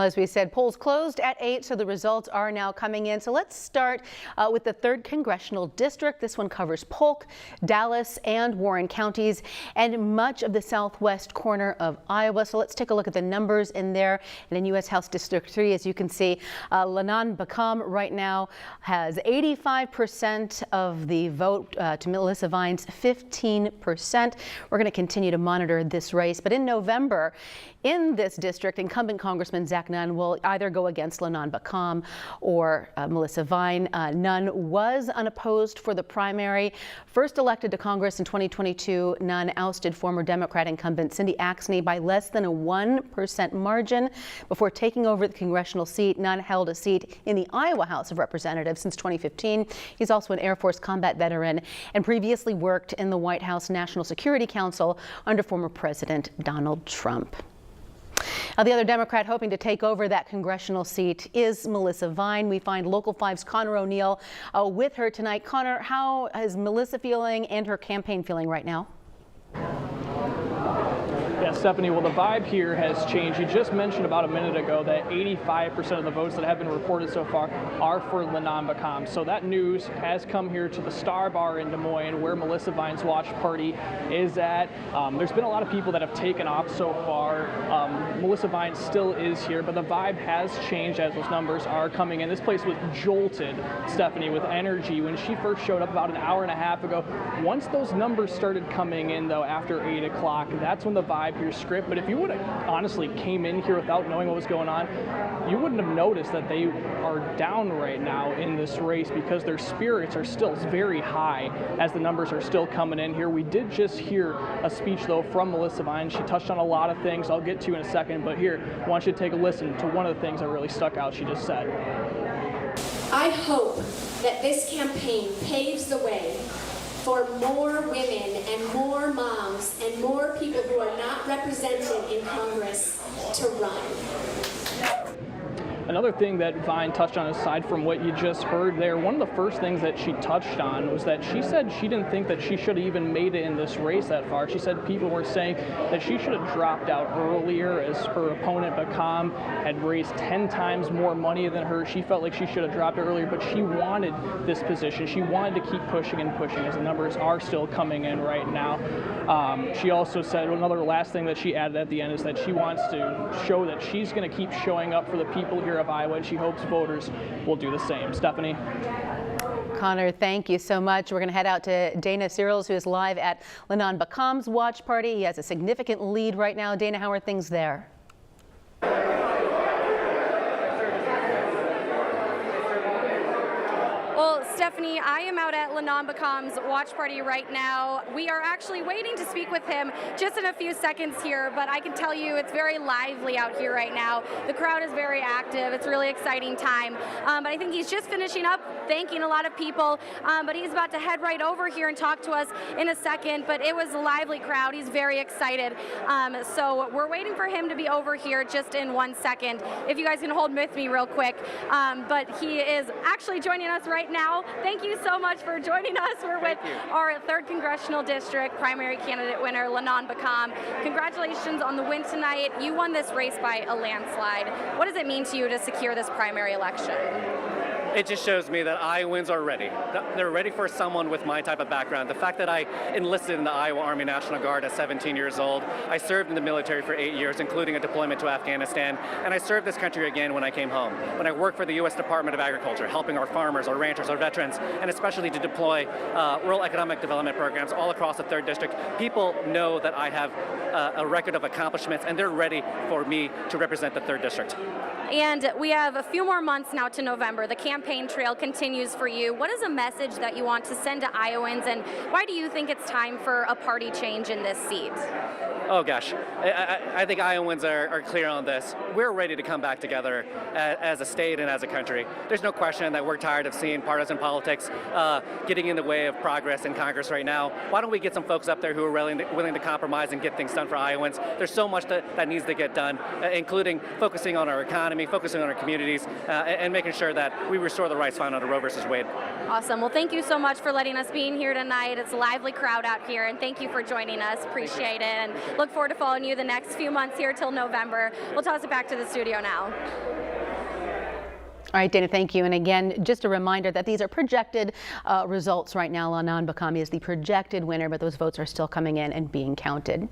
Well, as we said, polls closed at 8, so the results are now coming in. So let's start with the 3rd Congressional District. This one covers Polk, Dallas, and Warren counties, and much of the southwest corner of Iowa. So let's take a look at the numbers in there. And in U.S. House District 3, as you can see, Lanon Baccam right now has 85% of the vote to Melissa Vine's 15%. We're going to continue to monitor this race. But in November, in this district, incumbent Congressman Zach Nunn will either go against Lanon Baccam or Melissa Vine. Nunn was unopposed for the primary. First elected to Congress in 2022, Nunn ousted former Democrat incumbent Cindy Axne by less than a 1% margin. Before taking over the congressional seat, Nunn held a seat in the Iowa House of Representatives since 2015. He's also an Air Force combat veteran and previously worked in the White House National Security Council under former President Donald Trump. Now, the other Democrat hoping to take over that congressional seat is Melissa Vine. We find Local 5's Connor O'Neill with her tonight. Connor, how is Melissa feeling and her campaign feeling right now? Yeah, Stephanie, well, the vibe here has changed. You just mentioned about a minute ago that 85% of the votes that have been reported so far are for Lanon Baccam. So that news has come here to the Star Bar in Des Moines, where Melissa Vine's watch party is at. There's been a lot of people that have taken off so far. Melissa Vine still is here, but the vibe has changed as those numbers are coming in. This place was jolted, Stephanie, with energy when she first showed up about an hour and a half ago. Once those numbers started coming in, though, after 8 o'clock, that's when the vibe here script. But if you would have honestly came in here without knowing what was going on, you wouldn't have noticed that they are down right now in this race, because their spirits are still very high as the numbers are still coming in here. We did just hear a speech, though, from Melissa Vine. She touched on a lot of things I'll get to in a second, but here, I want you to take a listen to one of the things that really stuck out she just said. I hope that this campaign paves the way for more women and more moms and more people who are not represented in Congress to run. Another thing that Vine touched on, aside from what you just heard there, one of the first things that she touched on was that she said she didn't think that she should have even made it in this race that far. She said people were saying that she should have dropped out earlier, as her opponent Baccam had raised 10 times more money than her. She felt like she should have dropped out earlier, but she wanted this position. She wanted to keep pushing and pushing, as the numbers are still coming in right now. She also said another last thing that she added at the end is that she wants to show that she's going to keep showing up for the people here of Iowa, and she hopes voters will do the same. Stephanie? Connor, thank you so much. We're going to head out to Dana Searles, who is live at Lanon Baccam's watch party. He has a significant lead right now. Dana, how are things there? Well, Stephanie, I am out at Lanon Baccam's watch party right now. We are actually waiting to speak with him just in a few seconds here, but I can tell you it's very lively out here right now. The crowd is very active. It's a really exciting time. But I think he's just finishing up, thanking a lot of people, but he's about to head right over here and talk to us in a second. But it was a lively crowd. He's very excited. So we're waiting for him to be over here just in 1 second. If you guys can hold with me real quick. But he is actually joining us right now. Thank you so much for joining us. We're with our 3rd Congressional District primary candidate winner, Lanon Baccam. Congratulations on the win tonight. You won this race by a landslide. What does it mean to you to secure this primary election? It just shows me that Iowans are ready. They're ready for someone with my type of background. The fact that I enlisted in the Iowa Army National Guard at 17 years old, I served in the military for 8 years, including a deployment to Afghanistan, and I served this country again when I came home. When I worked for the U.S. Department of Agriculture, helping our farmers, our ranchers, our veterans, and especially to deploy rural economic development programs all across the 3rd District, people know that I have a record of accomplishments, and they're ready for me to represent the 3rd District. And we have a few more months now to November. The campaign trail continues for you. What is a message that you want to send to Iowans, and why do you think it's time for a party change in this seat? Oh gosh, I think Iowans are clear on this. We're ready to come back together as a state and as a country. There's no question that we're tired of seeing partisan politics getting in the way of progress in Congress right now. Why don't we get some folks up there who are willing to compromise and get things done for Iowans? There's so much that needs to get done, including focusing on our economy, focusing on our communities, and making sure that we restore the rights found under Roe versus Wade. Awesome. Well, thank you so much for letting us be in here tonight. It's a lively crowd out here, and thank you for joining us. Appreciate it, and look forward to following you the next few months here till November. We'll toss it back to the studio now. All right, Dana, thank you. And again, just a reminder that these are projected results right now. Lanon Baccam is the projected winner, but those votes are still coming in and being counted.